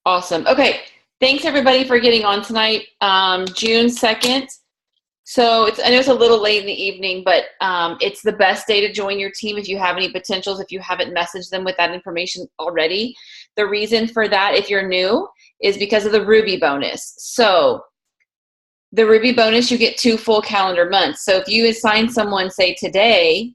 Awesome. Okay. Thanks everybody for getting on tonight. June 2nd. So I know it's a little late in the evening, but it's the best day to join your team if you have any potentials, if you haven't messaged them with that information already. The reason for that, if you're new, is because of the Ruby bonus. So the Ruby bonus, you get 2 full calendar months. So if you assign someone, say today,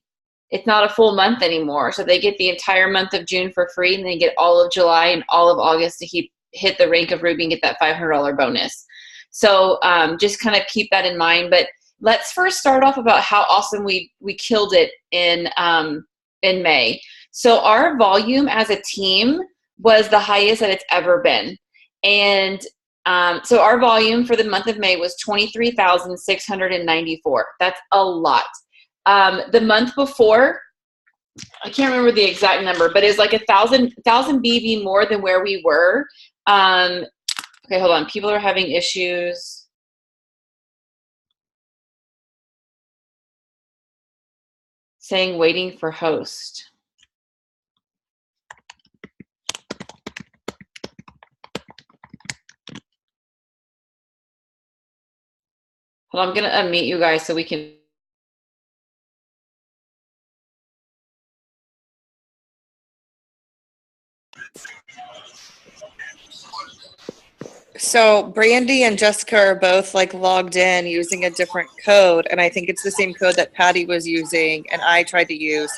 it's not a full month anymore. So they get the entire month of June for free, and they get all of July and all of August to hit the rank of Ruby and get that $500 bonus. So just kind of keep that in mind. But let's first start off about how awesome we killed it in May. So our volume as a team was the highest that it's ever been. And so our volume for the month of May was 23,694. That's a lot. The month before, I can't remember the exact number, but it's like 1,000 BV more than where we were. Okay, hold on. People are having issues. Saying waiting for host. Hold on, I'm going to unmute you guys so we can. So Brandy and Jessica are both like logged in using a different code, and I think it's the same code that Patty was using and I tried to use.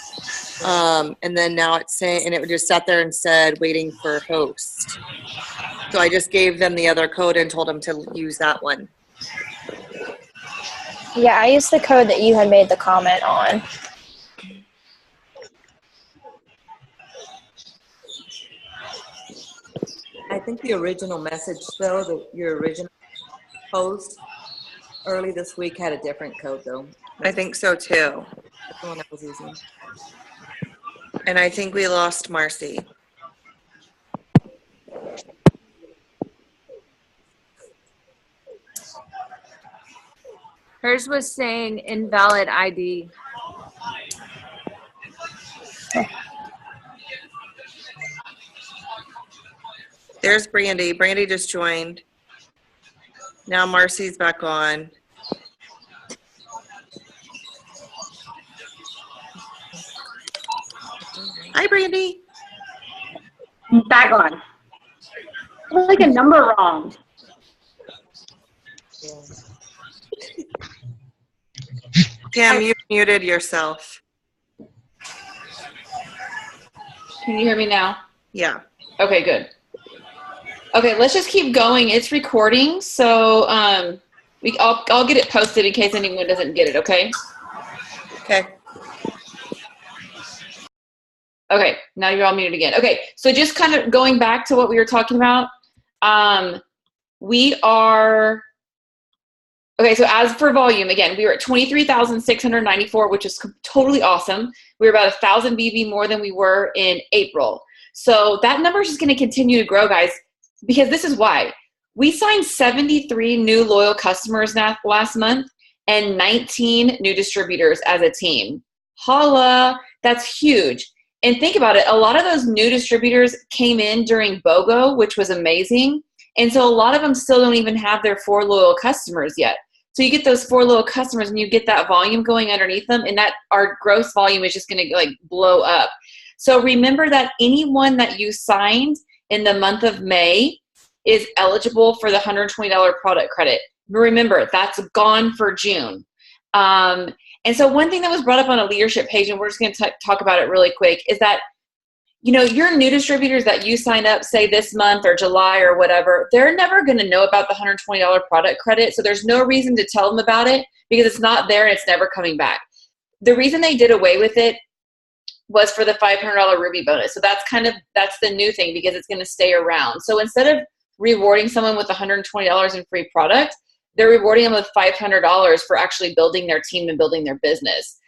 And then now it's saying, and it just sat there and said waiting for host. So I just gave them the other code and told them to use that one. Yeah, I used the code that you had made the comment on. I think the original message, though, your original post early this week had a different code, though. I think so too. That's the one I was using. And I think we lost Marcy. Hers was saying invalid ID. There's Brandy. Brandy just joined. Now Marcy's back on. Hi, Brandy. Back on. Like a number wrong. Kim, you muted yourself. Can you hear me now? Yeah. Okay, good. Okay, let's just keep going. It's recording, so I'll get it posted in case anyone doesn't get it, okay? Okay. Okay, now you're all muted again. Okay, so just kind of going back to what we were talking about, okay, so as for volume, again, we were at 23,694, which is totally awesome. We were about 1,000 BV more than we were in April. So that number is just going to continue to grow, guys, because this is why. We signed 73 new loyal customers last month and 19 new distributors as a team. Holla, that's huge. And think about it, a lot of those new distributors came in during BOGO, which was amazing. And so a lot of them still don't even have their 4 loyal customers yet. So you get those 4 loyal customers and you get that volume going underneath them, and that our gross volume is just going to like blow up. So remember that anyone that you signed in the month of May is eligible for the $120 product credit. Remember, that's gone for June. And so one thing that was brought up on a leadership page, and we're just going to talk about it really quick, is that, you know, your new distributors that you sign up, say this month or July or whatever, they're never going to know about the $120 product credit. So there's no reason to tell them about it because it's not there and it's never coming back. The reason they did away with it was for the $500 Ruby bonus. So that's the new thing because it's going to stay around. So instead of rewarding someone with $120 in free product, they're rewarding them with $500 for actually building their team and building their business,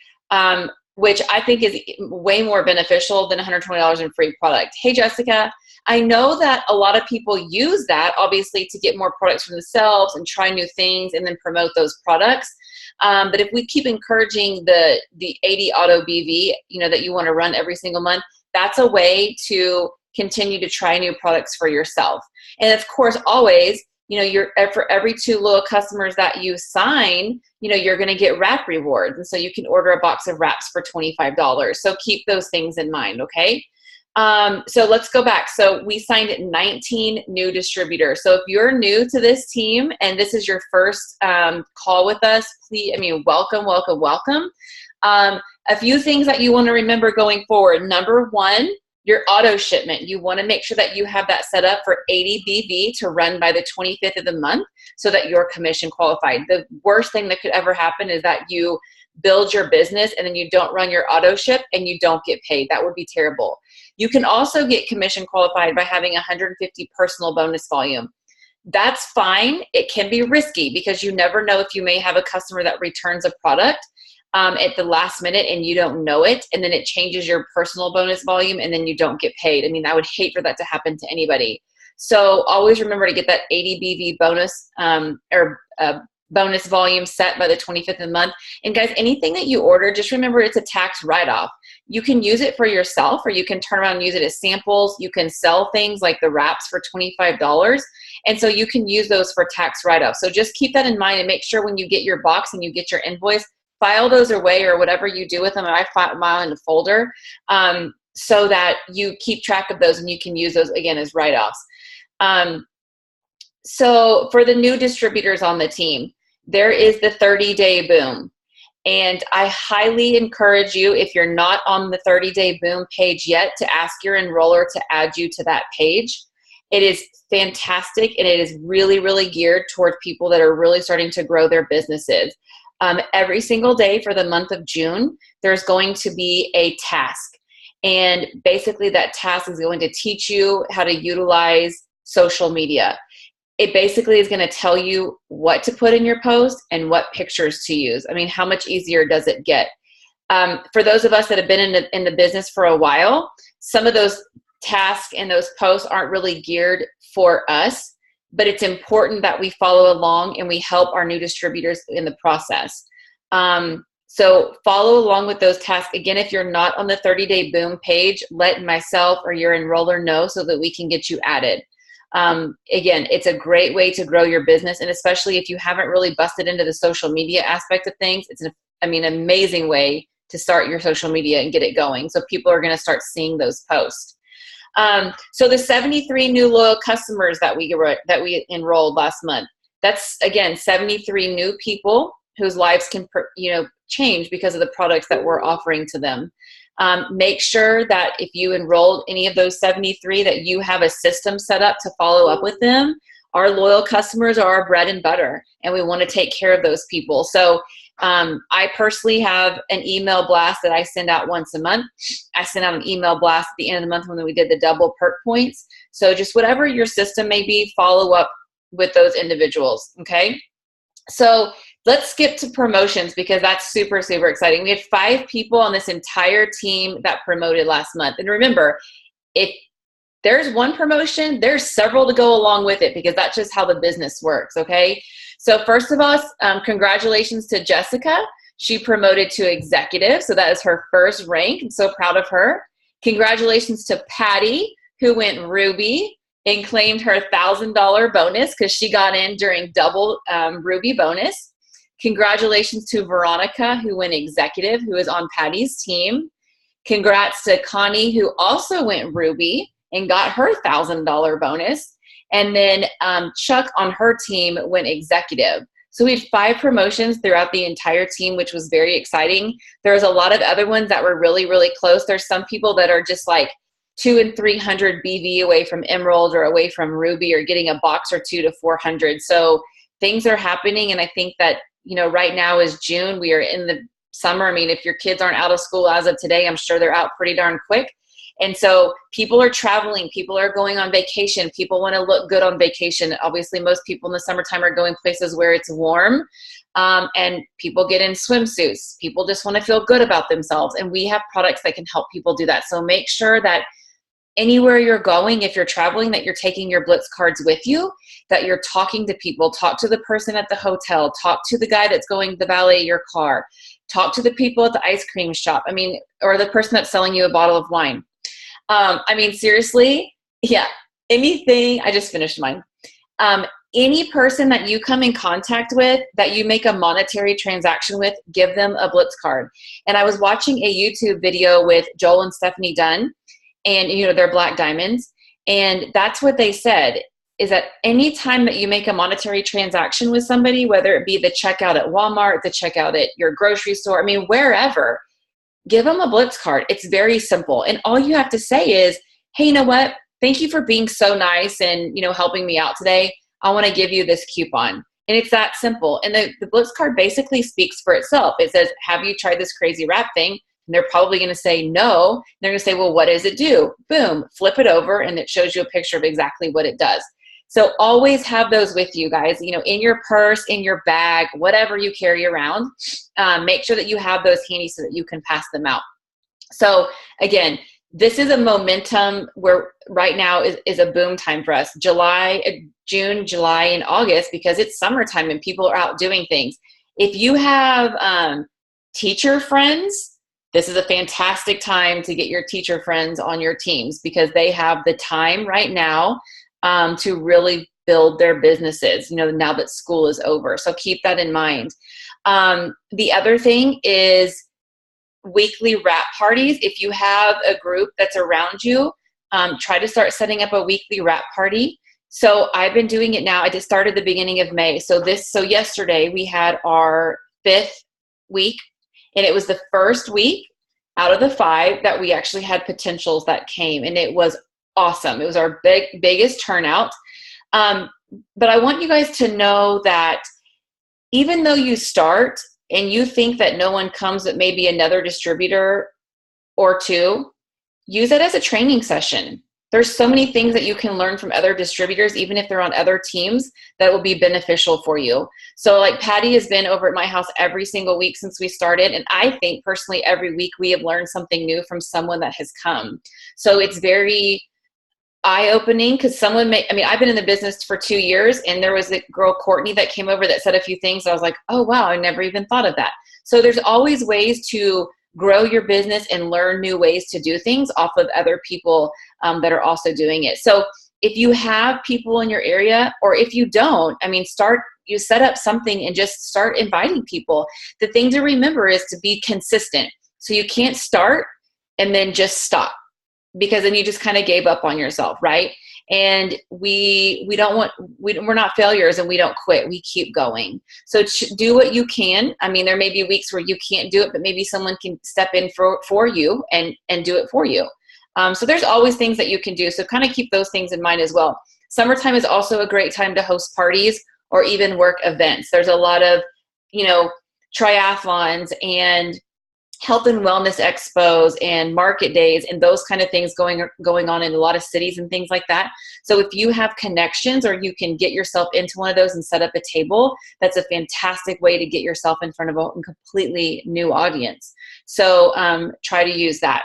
which I think is way more beneficial than $120 in free product. Hey, Jessica, I know that a lot of people use that, obviously, to get more products for themselves and try new things and then promote those products. But if we keep encouraging the 80 auto BV, you know, that you want to run every single month, that's a way to continue to try new products for yourself. And of course, always, for every 2 loyal customers that you sign, you're going to get wrap rewards. And so you can order a box of wraps for $25. So keep those things in mind. Okay. So let's go back. So we signed 19 new distributors. So if you're new to this team and this is your first call with us, welcome, welcome, welcome. A few things that you want to remember going forward. Number 1, your auto shipment. You want to make sure that you have that set up for 80 BV to run by the 25th of the month so that you're commission qualified. The worst thing that could ever happen is that you build your business and then you don't run your auto ship and you don't get paid. That would be terrible. You can also get commission qualified by having 150 personal bonus volume. That's fine. It can be risky because you never know if you may have a customer that returns a product at the last minute and you don't know it, and then it changes your personal bonus volume and then you don't get paid. I would hate for that to happen to anybody. So always remember to get that 80 BV bonus bonus volume set by the 25th of the month. And guys, anything that you order, just remember it's a tax write-off. You can use it for yourself, or you can turn around and use it as samples. You can sell things like the wraps for $25. And so you can use those for tax write-off. So just keep that in mind and make sure when you get your box and you get your invoice, file those away or whatever you do with them. And I file in a folder so that you keep track of those and you can use those again as write-offs. So for the new distributors on the team, there is the 30-day boom. And I highly encourage you, if you're not on the 30-day boom page yet, to ask your enroller to add you to that page. It is fantastic, and it is really, really geared toward people that are really starting to grow their businesses. Every single day for the month of June, there's going to be a task. And basically that task is going to teach you how to utilize social media. It basically is going to tell you what to put in your post and what pictures to use. How much easier does it get? For those of us that have been in the business for a while, some of those tasks and those posts aren't really geared for us, but it's important that we follow along and we help our new distributors in the process. So follow along with those tasks. Again, if you're not on the 30-day boom page, let myself or your enroller know so that we can get you added. Again, it's a great way to grow your business. And especially if you haven't really busted into the social media aspect of things, it's an amazing way to start your social media and get it going. So people are going to start seeing those posts. So the 73 new loyal customers that we enrolled last month, that's again, 73 new people whose lives can, change because of the products that we're offering to them. Make sure that if you enrolled any of those 73, that you have a system set up to follow up with them. Our loyal customers are our bread and butter, and we want to take care of those people. So I personally have an email blast that I send out once a month. I send out an email blast at the end of the month when we did the double perk points. So just whatever your system may be, follow up with those individuals, okay? So let's skip to promotions because that's super, super exciting. We had 5 people on this entire team that promoted last month. And remember, if there's one promotion, there's several to go along with it because that's just how the business works, okay? So first of all, congratulations to Jessica. She promoted to executive, so that is her first rank. I'm so proud of her. Congratulations to Patty, who went Ruby and claimed her $1,000 bonus because she got in during double Ruby bonus. Congratulations to Veronica, who went executive, who is on Patty's team. Congrats to Connie, who also went Ruby and got her $1,000 bonus. And then Chuck on her team went executive. So we had 5 promotions throughout the entire team, which was very exciting. There was a lot of other ones that were really, really close. There's some people that are just like 200 and 300 BV away from Emerald or away from Ruby or getting a box or 2 to 400. So things are happening. And I think that, right now is June. We are in the summer. If your kids aren't out of school as of today, I'm sure they're out pretty darn quick. And so people are traveling, people are going on vacation, people want to look good on vacation. Obviously, most people in the summertime are going places where it's warm, and people get in swimsuits. People just want to feel good about themselves, and we have products that can help people do that. So make sure that anywhere you're going, if you're traveling, that you're taking your Blitz cards with you, that you're talking to people. Talk to the person at the hotel, talk to the guy that's going to valet your car, talk to the people at the ice cream shop, or the person that's selling you a bottle of wine. I mean, seriously, yeah, anything, I just finished mine. Any person that you come in contact with that you make a monetary transaction with, give them a Blitz card. And I was watching a YouTube video with Joel and Stephanie Dunn, and they're Black Diamonds. And that's what they said, is that any time that you make a monetary transaction with somebody, whether it be the checkout at Walmart, the checkout at your grocery store, I mean, wherever, give them a Blitz card. It's very simple. And all you have to say is, hey, you know what? Thank you for being so nice and, helping me out today. I want to give you this coupon. And it's that simple. And the Blitz card basically speaks for itself. It says, have you tried this crazy wrap thing? And they're probably going to say no. They're going to say, well, what does it do? Boom, flip it over, and it shows you a picture of exactly what it does. So always have those with you guys, in your purse, in your bag, whatever you carry around. Make sure that you have those handy so that you can pass them out. So again, this is a momentum where right now is a boom time for us. June, July, and August, because it's summertime and people are out doing things. If you have teacher friends, this is a fantastic time to get your teacher friends on your teams, because they have the time right now to really build their businesses, now that school is over. So keep that in mind. The other thing is weekly wrap parties. If you have a group that's around you, try to start setting up a weekly wrap party. So I've been doing it now. I just started the beginning of May. So yesterday we had our 5th week, and it was the first week out of the 5 that we actually had potentials that came, and it was awesome. It was our biggest turnout. But I want you guys to know that even though you start and you think that no one comes but maybe another distributor or two, use it as a training session. There's so many things that you can learn from other distributors, even if they're on other teams, that will be beneficial for you. So like Patty has been over at my house every single week since we started. And I think personally every week we have learned something new from someone that has come. So it's very eye-opening, because I've been in the business for 2 years, and there was a girl, Courtney, that came over that said a few things. I was like, oh, wow, I never even thought of that. So there's always ways to grow your business and learn new ways to do things off of other people that are also doing it. So if you have people in your area, or if you don't, you set up something and just start inviting people. The thing to remember is to be consistent. So you can't start and then just stop, because then you just kind of gave up on yourself, right? And we're not failures, and we don't quit. We keep going. So do what you can. There may be weeks where you can't do it, but maybe someone can step in for you and do it for you. So there's always things that you can do. So kind of keep those things in mind as well. Summertime is also a great time to host parties or even work events. There's a lot of, triathlons and health and wellness expos and market days and those kind of things going on in a lot of cities and things like that. So if you have connections, or you can get yourself into one of those and set up a table, that's a fantastic way to get yourself in front of a completely new audience. So try to use that.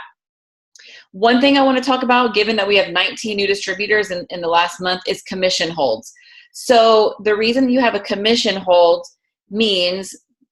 One thing I want to talk about, given that we have 19 new distributors in the last month, is commission holds. So the reason you have a commission hold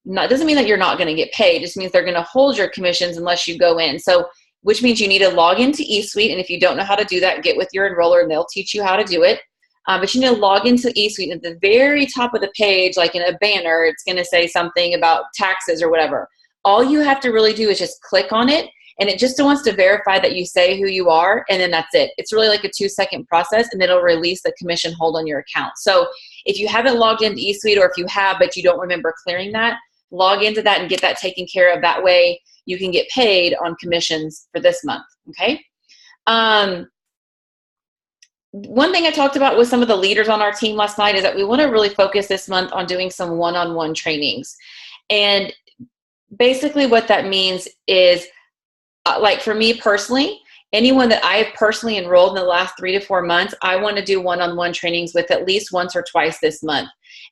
doesn't mean that you're not going to get paid. It just means they're going to hold your commissions unless you go in. So, which means you need to log into eSuite. And if you don't know how to do that, get with your enroller and they'll teach you how to do it. But you need to log into eSuite. At the very top of the page, like in a banner, it's going to say something about taxes or whatever. All you have to really do is just click on it. And it just wants to verify that you say who you are. And then that's it. It's really like a 2-second process, and it'll release the commission hold on your account. So if you haven't logged into eSuite, or if you have, but you don't remember clearing that, log into that and get that taken care of. That way you can get paid on commissions for this month. Okay. One thing I talked about with some of the leaders on our team last night is that we want to really focus this month on doing some one-on-one trainings. And basically what that means is, like for me personally, anyone that I have personally enrolled in the last 3 to 4 months, I want to do one-on-one trainings with at least once or twice this month.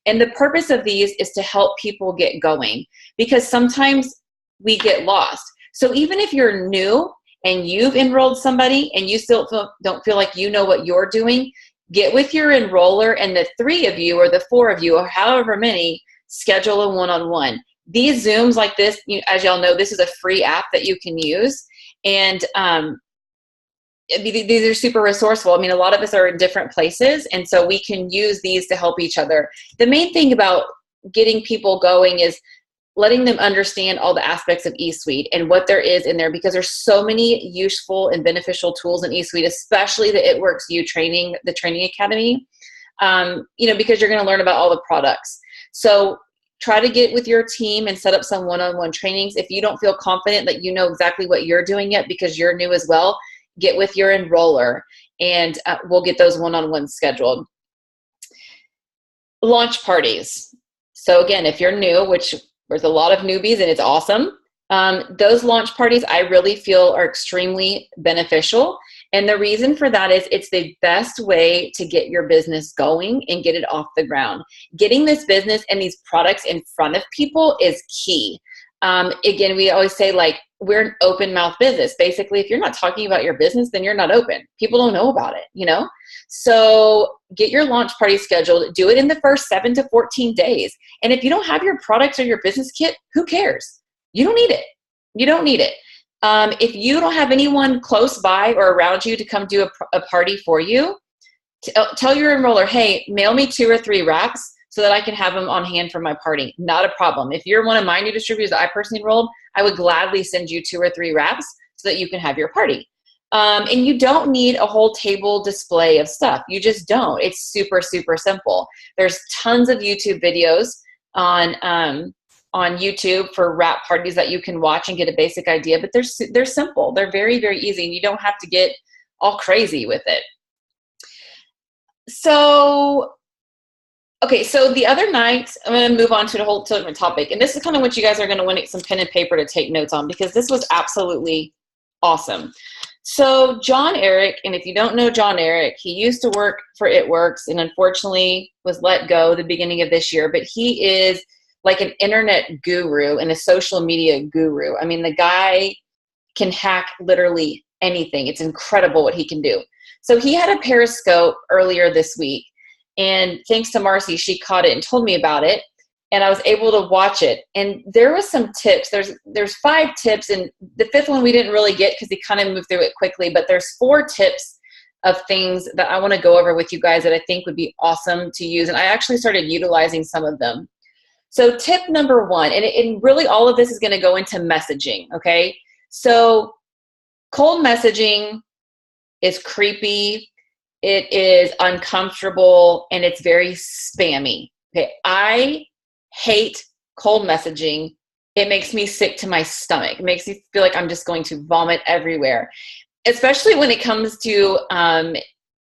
And the purpose of these is to help people get going, because sometimes we get lost. So even if you're new and you've enrolled somebody and you still don't feel like you know what you're doing, get with your enroller, and the 3 of you or the 4 of you or however many, schedule a one-on-one. These Zooms like this, as y'all know, this is a free app that you can use. And these are super resourceful. I mean, a lot of us are in different places, and so we can use these to help each other. The main thing about getting people going is letting them understand all the aspects of eSuite and what there is in there, because there's so many useful and beneficial tools in eSuite, especially the It Works You training, the training academy, because you're going to learn about all the products. So try to get with your team and set up some one-on-one trainings. If you don't feel confident that you know exactly what you're doing yet because you're new as well, get with your enroller and we'll get those one-on-ones scheduled. Launch parties. So again, if you're new, which there's a lot of newbies and it's awesome, those launch parties I really feel are extremely beneficial. And the reason for that is it's the best way to get your business going and get it off the ground. Getting this business and these products in front of people is key. Again, we always say, like, we're an open mouth business. Basically, if you're not talking about your business, then you're not open. People don't know about it, So get your launch party scheduled. Do it in the first 7 to 14 days. And if you don't have your products or your business kit, who cares? You don't need it. You don't need it. If you don't have anyone close by or around you to come do a party for you, tell your enroller, hey, mail me 2 or 3 racks so that I can have them on hand for my party. Not a problem. If you're one of my new distributors that I personally enrolled, I would gladly send you 2 or 3 racks so that you can have your party. And you don't need a whole table display of stuff. You just don't. It's super, super simple. There's tons of YouTube videos on YouTube for wrap parties that you can watch and get a basic idea, but they're simple. They're very, very easy, and you don't have to get all crazy with it. So, okay, so the other night, I'm going to move on to a whole different topic, and this is kind of what you guys are going to want some pen and paper to take notes on, because this was absolutely awesome. So John Eric, and if you don't know John Eric, he used to work for It Works and unfortunately was let go the beginning of this year, but he is like an internet guru and a social media guru. I mean, the guy can hack literally anything. It's incredible what he can do. So he had a Periscope earlier this week, and thanks to Marcy, she caught it and told me about it, and I was able to watch it. And there was some tips. There's 5 tips, and the 5th one we didn't really get because he kind of moved through it quickly, but there's 4 tips of things that I want to go over with you guys that I think would be awesome to use, and I actually started utilizing some of them. So tip number 1, and really all of this is going to go into messaging, okay? So cold messaging is creepy, it is uncomfortable, and it's very spammy, okay? I hate cold messaging. It makes me sick to my stomach. It makes me feel like I'm just going to vomit everywhere, especially when it comes to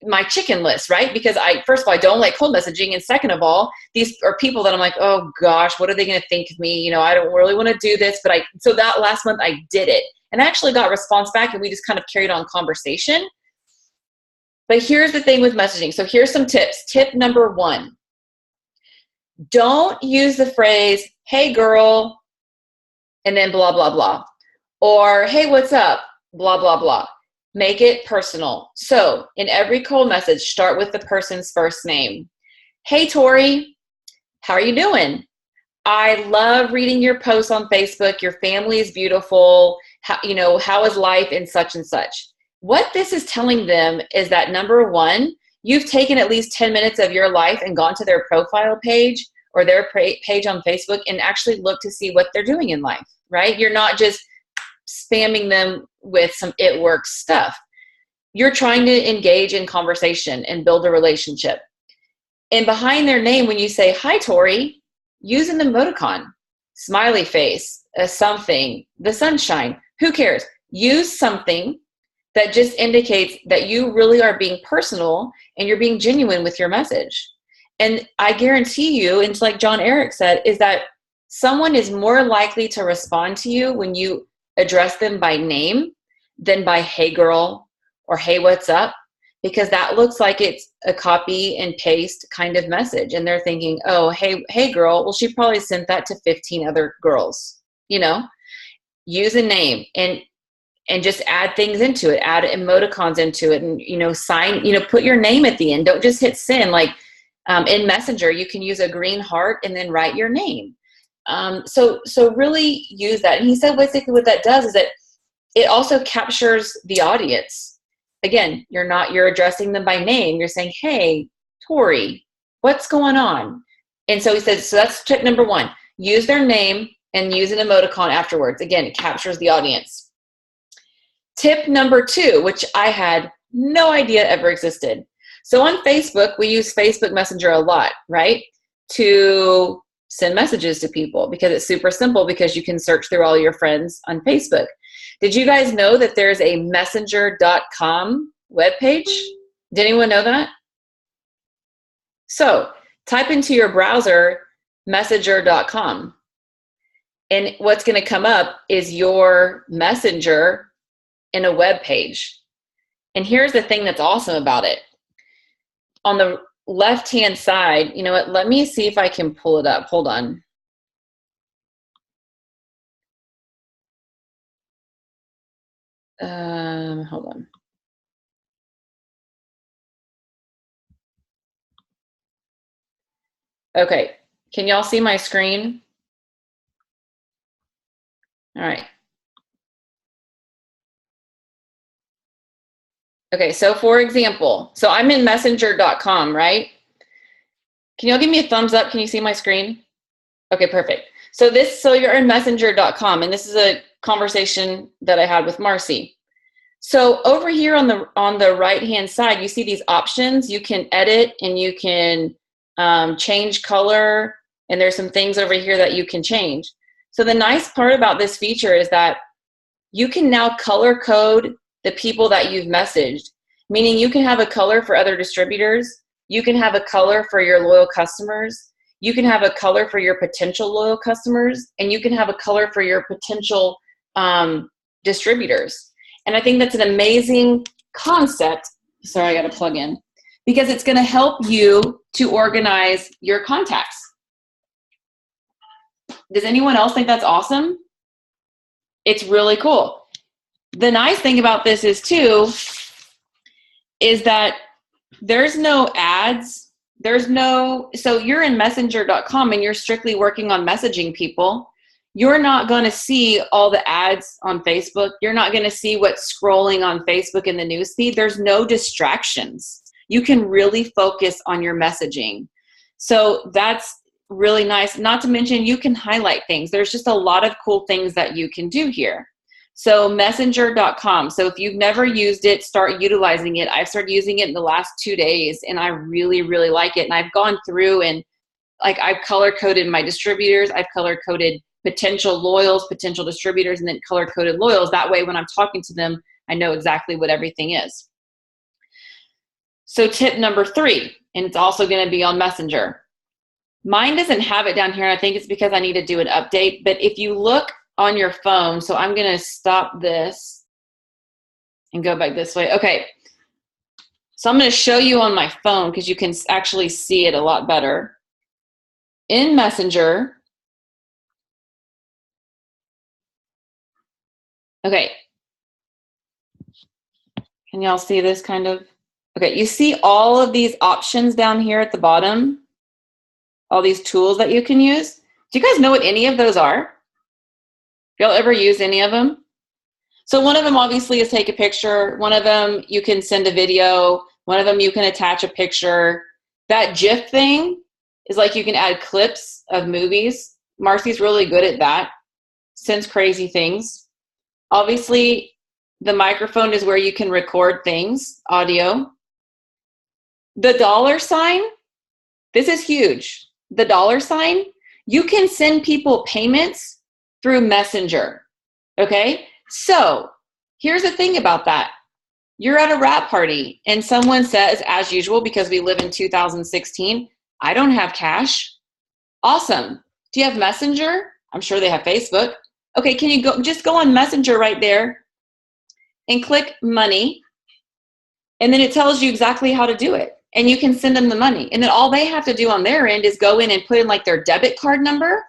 my chicken list, right? Because first of all, I don't like cold messaging. And second of all, these are people that I'm like, oh gosh, what are they going to think of me? I don't really want to do this, but so that last month I did it and I actually got a response back, and we just kind of carried on conversation. But here's the thing with messaging. So here's some tips. Tip number 1, don't use the phrase, hey girl, and then blah, blah, blah. Or, hey, what's up? Blah, blah, blah. Make it personal. So in every cold message, start with the person's first name. Hey, Tori, how are you doing? I love reading your posts on Facebook. Your family is beautiful. How is life in such and such? What this is telling them is that, number 1, you've taken at least 10 minutes of your life and gone to their profile page or their page on Facebook and actually look to see what they're doing in life, right? You're not just spamming them with some It Works stuff. You're trying to engage in conversation and build a relationship. And behind their name, when you say, hi, Tori, use an emoticon, smiley face, a something, the sunshine, who cares? Use something that just indicates that you really are being personal and you're being genuine with your message. And I guarantee you, and like John Eric said, is that someone is more likely to respond to you when you address them by name than by hey girl or hey what's up, because that looks like it's a copy and paste kind of message, and they're thinking, oh, hey girl, well, she probably sent that to 15 other girls. Use a name and just add things into it, add emoticons into it, and sign, put your name at the end. Don't just hit send. Like in Messenger, you can use a green heart and then write your name. So really use that. And he said basically what that does is that it also captures the audience. again, you're addressing them by name. You're saying, hey, Tori, what's going on? And so he says, so that's tip number 1. Use their name and use an emoticon afterwards. Again, it captures the audience. Tip number 2, which I had no idea ever existed. So on Facebook, we use Facebook Messenger a lot, right? To send messages to people because it's super simple because you can search through all your friends on Facebook. Did you guys know that there's a messenger.com webpage? Did anyone know that? So type into your browser messenger.com. And what's going to come up is your messenger in a web page. And here's the thing that's awesome about it. On the left-hand side, you know what? Let me see if I can pull it up. Hold on. Hold on. Okay. Can y'all see my screen? All right. Okay, so for example, so I'm in messenger.com, right? Can y'all give me a thumbs up? Can you see my screen? Okay, perfect. So you're in messenger.com, and this is a conversation that I had with Marcy. So over here on the right-hand side, you see these options. You can edit and you can change color, and there's some things over here that you can change. So the nice part about this feature is that you can now color code the people that you've messaged, meaning you can have a color for other distributors, you can have a color for your loyal customers, you can have a color for your potential loyal customers, and you can have a color for your potential distributors. And I think that's an amazing concept. Sorry, I got to plug in. Because it's going to help you to organize your contacts. Does anyone else think that's awesome? It's really cool. The nice thing about this is that there's no ads. So you're in messenger.com and you're strictly working on messaging people. You're not going to see all the ads on Facebook. You're not going to see what's scrolling on Facebook in the newsfeed. There's no distractions. You can really focus on your messaging. So that's really nice. Not to mention you can highlight things. There's just a lot of cool things that you can do here. So messenger.com. So if you've never used it, start utilizing it. I've started using it in the last 2 days and I really, really like it. And I've gone through and I've color coded my distributors. I've color coded potential loyals, potential distributors, and then color coded loyals. That way, when I'm talking to them, I know exactly what everything is. So tip number 3, and it's also going to be on Messenger. Mine doesn't have it down here. I think it's because I need to do an update. But if you look on your phone, so I'm going to stop this and go back this way. Okay. So I'm going to show you on my phone because you can actually see it a lot better. In Messenger, okay. Can y'all see this kind of? Okay, you see all of these options down here at the bottom? All these tools that you can use? Do you guys know what any of those are? Y'all ever use any of them? So one of them obviously is take a picture. One of them you can send a video. One of them you can attach a picture. That GIF thing is like you can add clips of movies. Marcy's really good at that. Sends crazy things. Obviously, the microphone is where you can record things, audio. The $sign, this is huge. The $sign, you can send people payments through Messenger, okay? So here's the thing about that. You're at a wrap party and someone says, as usual, because we live in 2016, I don't have cash. Awesome. Do you have Messenger? I'm sure they have Facebook. Okay, can you just go on Messenger right there and click money, and then it tells you exactly how to do it. And you can send them the money. And then all they have to do on their end is go in and put in like their debit card number,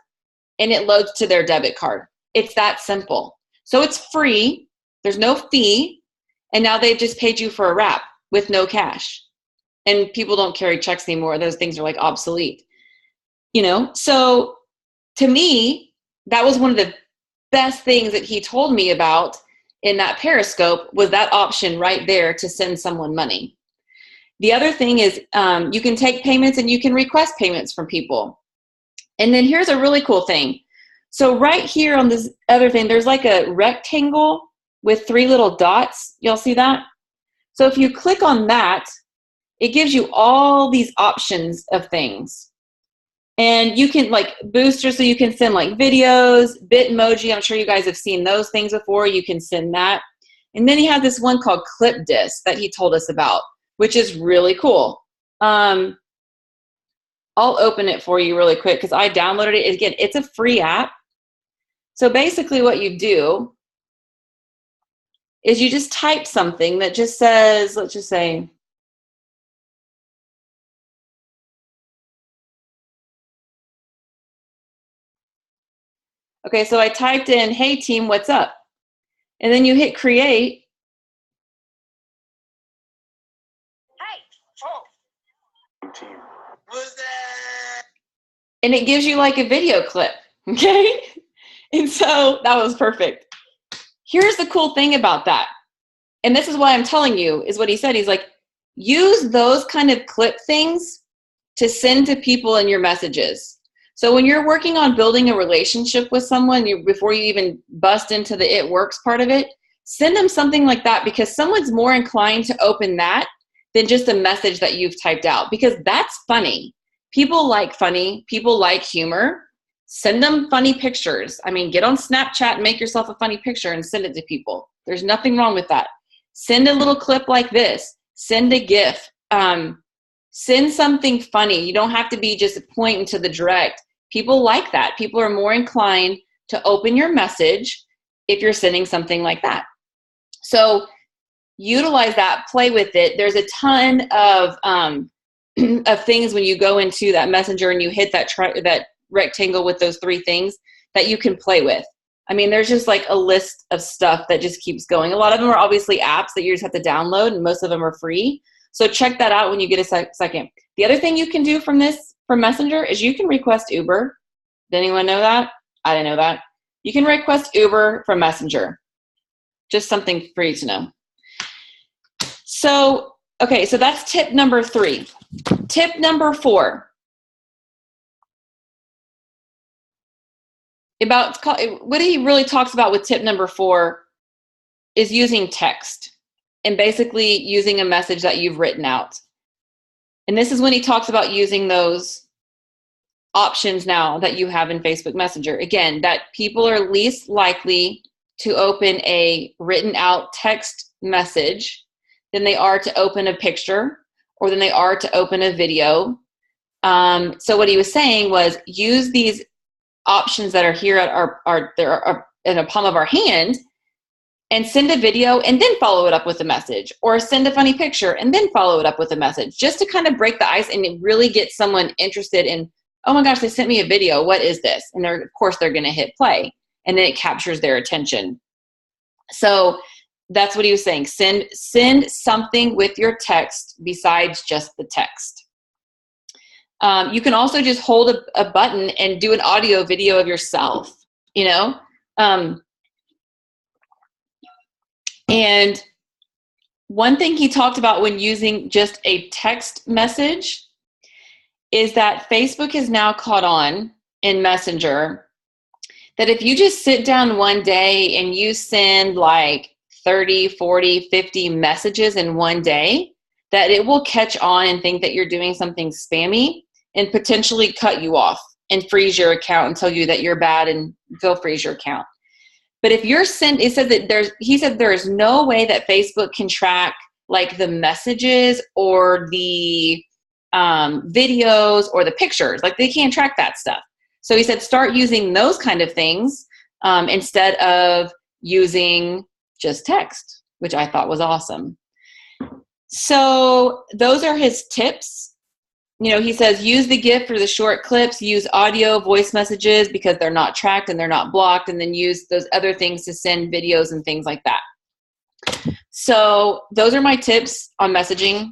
and it loads to their debit card. It's that simple. So it's free. There's no fee. And now they've just paid you for a wrap with no cash. And people don't carry checks anymore. Those things are like obsolete. You know, so to me, that was one of the best things that he told me about in that Periscope was that option right there to send someone money. The other thing is you can take payments and you can request payments from people. And then here's a really cool thing. So right here on this other thing, there's like a rectangle with 3 little dots. Y'all see that? So if you click on that, it gives you all these options of things. And you can like booster, so you can send like videos, Bitmoji. I'm sure you guys have seen those things before. You can send that. And then he had this one called Clip Disc that he told us about, which is really cool. I'll open it for you really quick because I downloaded it. Again, it's a free app. So basically what you do is you just type something that just says, let's just say, okay, so I typed in, hey team, what's up? And then you hit create. And it gives you like a video clip, okay? And so that was perfect. Here's the cool thing about that. And this is why I'm telling you, is what he said. He's like, use those kind of clip things to send to people in your messages. So when you're working on building a relationship with someone, before you even bust into the it works part of it, send them something like that, because someone's more inclined to open that than just a message that you've typed out, because that's funny. People like funny. People like humor. Send them funny pictures. I mean, get on Snapchat and make yourself a funny picture and send it to people. There's nothing wrong with that. Send a little clip like this. Send a GIF. Send something funny. You don't have to be just pointing to the direct. People like that. People are more inclined to open your message if you're sending something like that. So utilize that, play with it. There's a ton of things when you go into that messenger and you hit that rectangle with those 3 things that you can play with. I mean, there's just like a list of stuff that just keeps going. A lot of them are obviously apps that you just have to download, and most of them are free. So check that out when you get a second. The other thing you can do from Messenger is you can request Uber. Did anyone know that? I didn't know that. You can request Uber from Messenger. Just something for you to know. So, okay, so that's tip number 3. Tip number 4. What he really talks about with tip number 4 is using text and basically using a message that you've written out. And this is when he talks about using those options now that you have in Facebook Messenger. Again, that people are least likely to open a written out text message than they are to open a picture or than they are to open a video. So what he was saying was use these options that are here at in a palm of our hand and send a video and then follow it up with a message, or send a funny picture and then follow it up with a message, just to kind of break the ice and really get someone interested in, oh my gosh, they sent me a video. What is this? And of course they're going to hit play, and then it captures their attention. So that's what he was saying. Send something with your text besides just the text. You can also just hold a button and do an audio video of yourself, you know? And one thing he talked about when using just a text message is that Facebook has now caught on in Messenger that if you just sit down one day and you send like 30, 40, 50 messages in one day, that it will catch on and think that you're doing something spammy and potentially cut you off and freeze your account and tell you that you're bad and they'll freeze your account. But if you're he said there's no way that Facebook can track like the messages or the videos or the pictures. Like they can't track that stuff. So he said start using those kind of things instead of using just text, which I thought was awesome. So those are his tips. You know, he says use the GIF for the short clips, use audio, voice messages because they're not tracked and they're not blocked, and then use those other things to send videos and things like that. So those are my tips on messaging.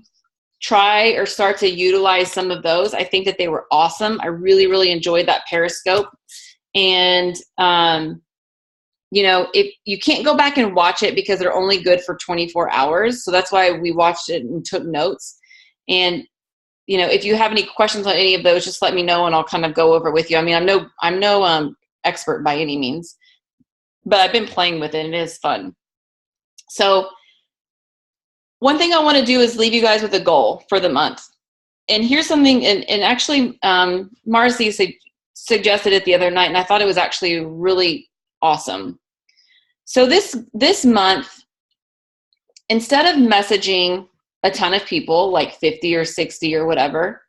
Try or start to utilize some of those. I think that they were awesome. I really, really enjoyed that Periscope. And you know, if you can't go back and watch it because they're only good for 24 hours. So that's why we watched it and took notes. And, you know, if you have any questions on any of those, just let me know and I'll kind of go over with you. I mean, I'm no expert by any means, but I've been playing with it and it is fun. So one thing I want to do is leave you guys with a goal for the month. And here's something, and actually Marcy suggested it the other night, and I thought it was actually really awesome. So this month, instead of messaging a ton of people, like 50 or 60 or whatever,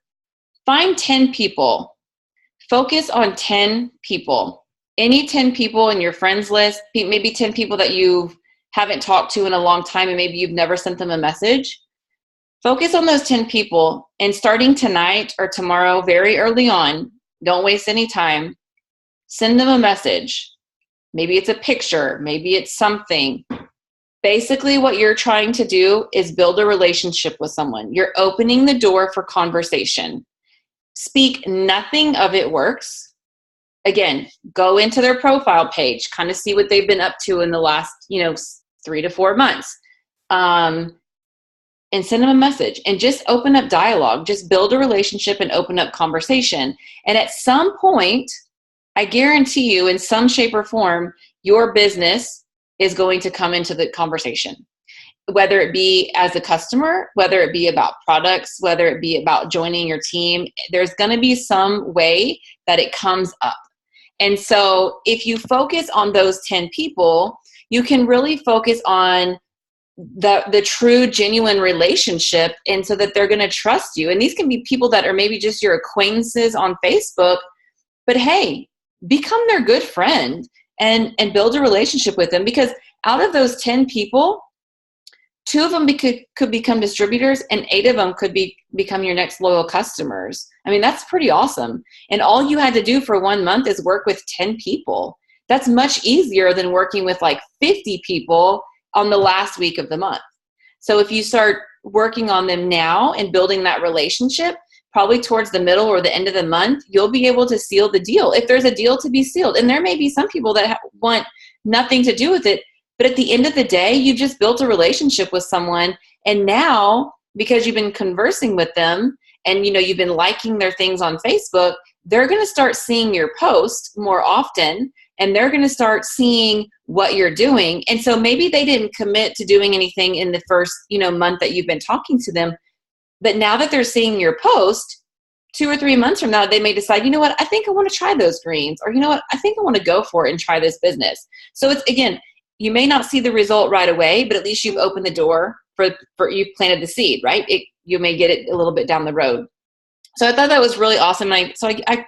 find 10 people. Focus on 10 people. Any 10 people in your friends list, maybe 10 people that you haven't talked to in a long time and maybe you've never sent them a message. Focus on those 10 people, and starting tonight or tomorrow, very early on, don't waste any time, send them a message. Maybe it's a picture, maybe it's something. Basically, what you're trying to do is build a relationship with someone. You're opening the door for conversation. Speak nothing of it works. Again, go into their profile page, kind of see what they've been up to in the last, 3 to 4 months. And send them a message and just open up dialogue. Just build a relationship and open up conversation. And at some point, I guarantee you, in some shape or form, your business is going to come into the conversation. Whether it be as a customer, whether it be about products, whether it be about joining your team, there's going to be some way that it comes up. And so if you focus on those 10 people, you can really focus on the true, genuine relationship, and so that they're going to trust you. And these can be people that are maybe just your acquaintances on Facebook, but hey, become their good friend and build a relationship with them, because out of those 10 people, 2 of them could become distributors and 8 of them could become your next loyal customers. I mean, that's pretty awesome. And all you had to do for 1 month is work with 10 people. That's much easier than working with like 50 people on the last week of the month. So if you start working on them now and building that relationship, probably towards the middle or the end of the month, you'll be able to seal the deal if there's a deal to be sealed. And there may be some people that want nothing to do with it, but at the end of the day, you just built a relationship with someone. And now, because you've been conversing with them and you've been liking their things on Facebook, they're going to start seeing your post more often, and they're going to start seeing what you're doing. And so maybe they didn't commit to doing anything in the first, month that you've been talking to them. But now that they're seeing your post, 2 or 3 months from now, they may decide, I think I want to try those greens, or I think I want to go for it and try this business. So it's, again, you may not see the result right away, but at least you've opened the door for you've planted the seed, right? You may get it a little bit down the road. So I thought that was really awesome. I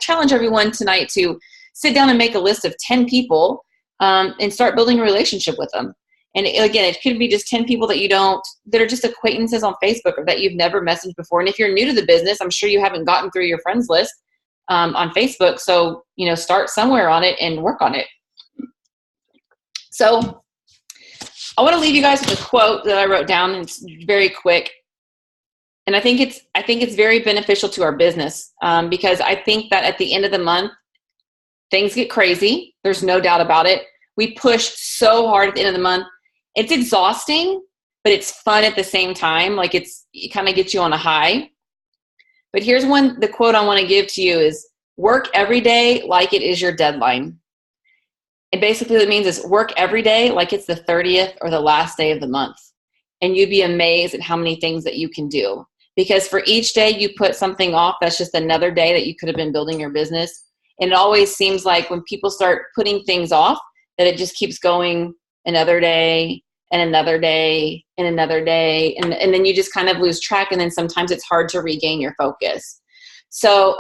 challenge everyone tonight to sit down and make a list of 10 people and start building a relationship with them. And again, it could be just 10 people that are just acquaintances on Facebook or that you've never messaged before. And if you're new to the business, I'm sure you haven't gotten through your friends list on Facebook. So, start somewhere on it and work on it. So I want to leave you guys with a quote that I wrote down. And it's very quick. And I think it's very beneficial to our business because I think that at the end of the month, things get crazy. There's no doubt about it. We push so hard at the end of the month. It's exhausting, but it's fun at the same time. Like it kind of gets you on a high. But here's the quote I want to give to you is, work every day like it is your deadline. And basically what it means is work every day like it's the 30th or the last day of the month. And you'd be amazed at how many things that you can do. Because for each day you put something off, that's just another day that you could have been building your business. And it always seems like when people start putting things off, that it just keeps going another day and another day and another day. And then you just kind of lose track. And then sometimes it's hard to regain your focus. So,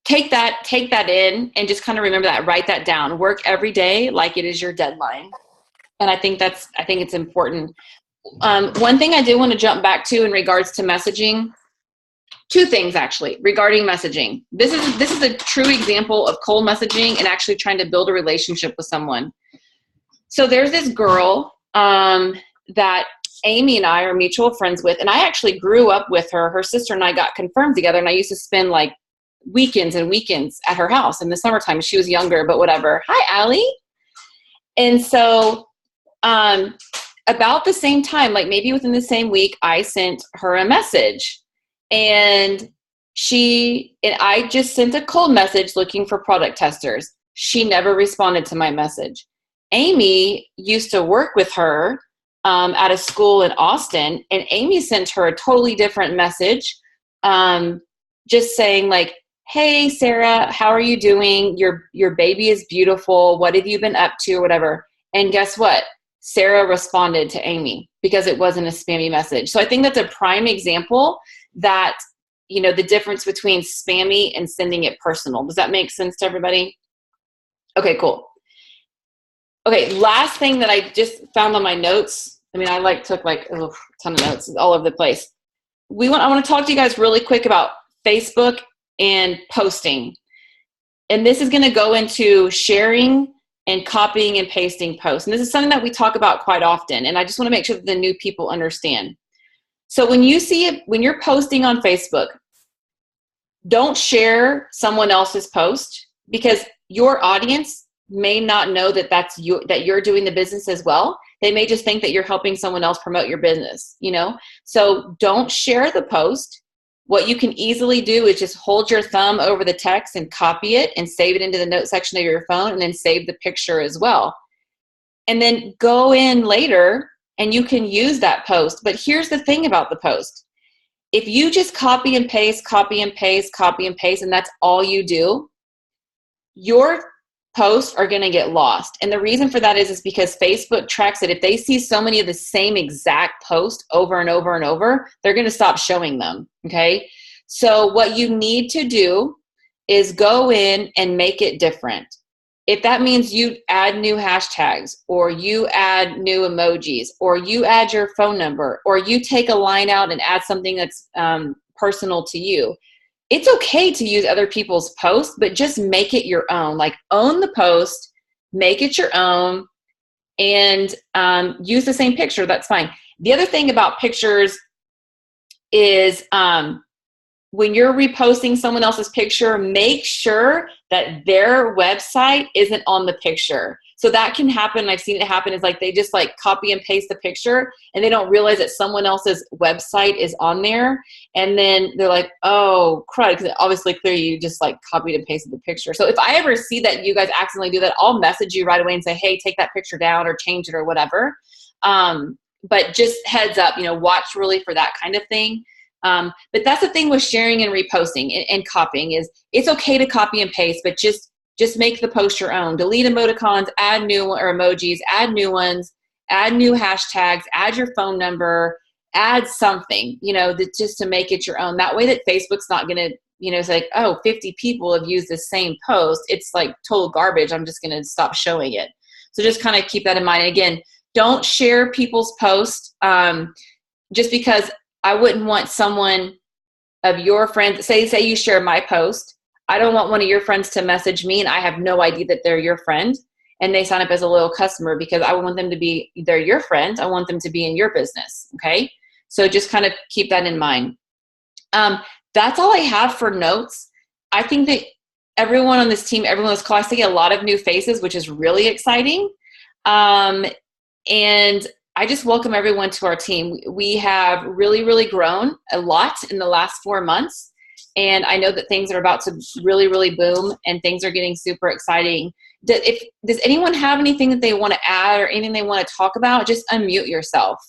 take that in and just kind of remember that, write that down. Work every day like it is your deadline. And I think it's important. One thing I did want to jump back to in regards to messaging, 2 things actually regarding messaging. This is a true example of cold messaging and actually trying to build a relationship with someone. So there's this girl that Amy and I are mutual friends with, and I actually grew up with her. Her sister and I got confirmed together, and I used to spend like weekends and weekends at her house in the summertime. She was younger, but whatever. Hi, Allie. And so about the same time, like maybe within the same week, I sent her a message, and I just sent a cold message looking for product testers. She never responded to my message. Amy used to work with her at a school in Austin, and Amy sent her a totally different message, just saying like, hey, Sarah, how are you doing? Your baby is beautiful. What have you been up to, or whatever? And guess what? Sarah responded to Amy because it wasn't a spammy message. So I think that's a prime example that, you know, the difference between spammy and sending it personal. Does that make sense to everybody? Okay, cool. Okay, last thing that I just found on my notes. I mean, I took a ton of notes all over the place. I want to talk to you guys really quick about Facebook and posting. And this is going to go into sharing and copying and pasting posts. And this is something that we talk about quite often. And I just want to make sure that the new people understand. So when you're posting on Facebook, don't share someone else's post, because your audience may not know that you're doing the business as well. They may just think that you're helping someone else promote your business, you know? So don't share the post. What you can easily do is just hold your thumb over the text and copy it and save it into the note section of your phone, and then save the picture as well. And then go in later and you can use that post. But here's the thing about the post. If you just copy and paste, and that's all you do, your posts are going to get lost. And the reason for that is because Facebook tracks it. If they see so many of the same exact post over and over and over, they're going to stop showing them. Okay. So what you need to do is go in and make it different. If that means you add new hashtags, or you add new emojis, or you add your phone number, or you take a line out and add something that's personal to you, it's okay to use other people's posts, but just make it your own. Like, own the post, make it your own, and use the same picture. That's fine. The other thing about pictures is when you're reposting someone else's picture, make sure that their website isn't on the picture. So that can happen. I've seen it happen, is like they just like copy and paste the picture, and they don't realize that someone else's website is on there. And then they're like, oh, crud, because obviously clearly you just like copied and pasted the picture. So if I ever see that you guys accidentally do that, I'll message you right away and say, hey, take that picture down or change it or whatever. But just heads up, you know, watch really for that kind of thing. But that's the thing with sharing and reposting and copying, is it's okay to copy and paste, but just make the post your own. Delete emoticons, add new or emojis, add new ones, add new hashtags, add your phone number, add something, you know, just to make it your own. That way that Facebook's not going to, you know, it's like, oh, 50 people have used the same post. It's like total garbage. I'm just going to stop showing it. So just kind of keep that in mind. Again, don't share people's posts just because I wouldn't want someone of your friends, say you share my post. I don't want one of your friends to message me and I have no idea that they're your friend, and they sign up as a loyal customer, because I want them to be, they're your friend. I want them to be in your business. Okay. So just kind of keep that in mind. That's all I have for notes. I think that everyone on this team, everyone on this call, I see a lot of new faces, which is really exciting. And I just welcome everyone to our team. We have really, really grown a lot in the last 4 months. And I know that things are about to really, really boom, and things are getting super exciting. Does anyone have anything that they want to add or anything they want to talk about? Just unmute yourself.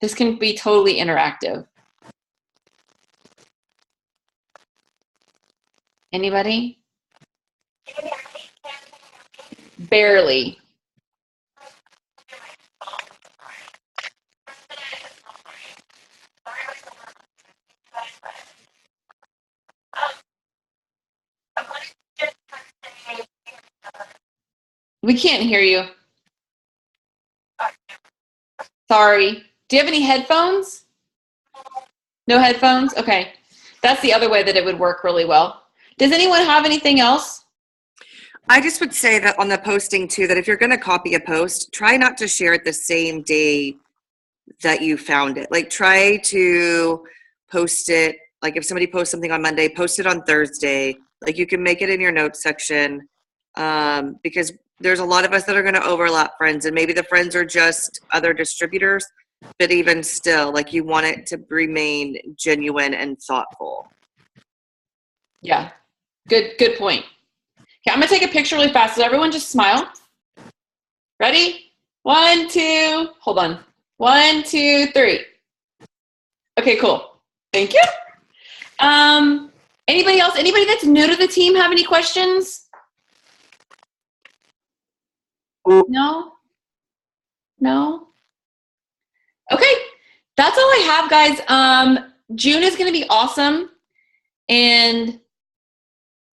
This can be totally interactive. Anybody? Barely. We can't hear you. Sorry. Do you have any headphones? No headphones? Okay. That's the other way that it would work really well. Does anyone have anything else? I just would say that on the posting too, that if you're going to copy a post, try not to share it the same day that you found it. Like, try to post it Like if somebody posts something on Monday, post it on Thursday. Like you can make it in your notes section, because there's a lot of us that are going to overlap friends, and maybe the friends are just other distributors, but even still, like you want it to remain genuine and thoughtful. Yeah. Good point. Okay, I'm going to take a picture really fast. So everyone just smile. Ready? 1, 2, hold on. 1, 2, 3. Okay, cool. Thank you. Anybody else? Anybody that's new to the team have any questions? No? No? Okay. That's all I have, guys. June is going to be awesome. And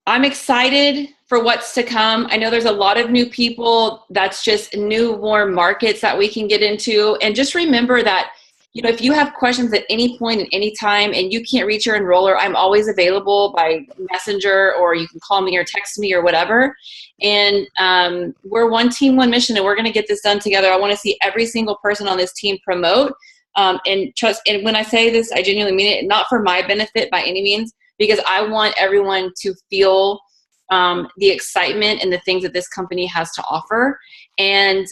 I'm excited for what's to come. I know there's a lot of new people. That's just new, more markets that we can get into. And just remember that, you know, if you have questions at any point at any time and you can't reach your enroller, I'm always available by messenger, or you can call me or text me or whatever. And we're one team, one mission, and we're going to get this done together. I want to see every single person on this team promote. And trust, and when I say this, I genuinely mean it, not for my benefit by any means, because I want everyone to feel the excitement and the things that this company has to offer. And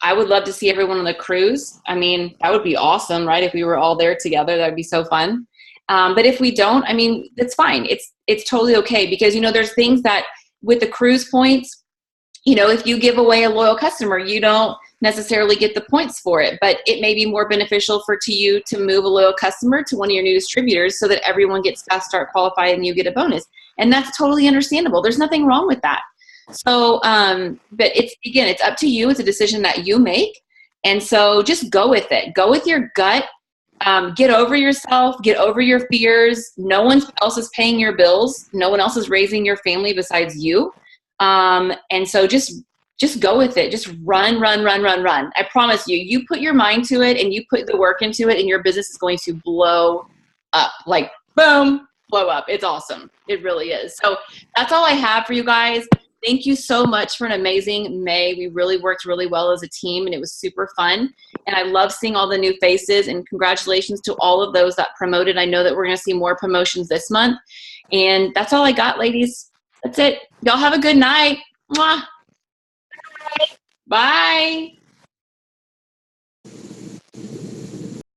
I would love to see everyone on the cruise. I mean, that would be awesome, right? If we were all there together, that would be so fun. But if we don't, I mean, that's fine. It's totally okay, because, you know, there's things that with the cruise points, you know, if you give away a loyal customer, you don't necessarily get the points for it, but it may be more beneficial to you to move a loyal customer to one of your new distributors so that everyone gets fast start qualified and you get a bonus. And that's totally understandable. There's nothing wrong with that. So, but it's up to you. It's a decision that you make. And so just go with it. Go with your gut. Get over yourself, get over your fears. No one else is paying your bills. No one else is raising your family besides you. And so just go with it. Just run. I promise you, you put your mind to it and you put the work into it, and your business is going to blow up. Like, boom, blow up. It's awesome. It really is. So that's all I have for you guys. Thank you so much for an amazing May. We really worked really well as a team, and it was super fun. And I love seeing all the new faces, and congratulations to all of those that promoted. I know that we're going to see more promotions this month. And that's all I got, ladies. That's it. Y'all have a good night. Mwah. Bye.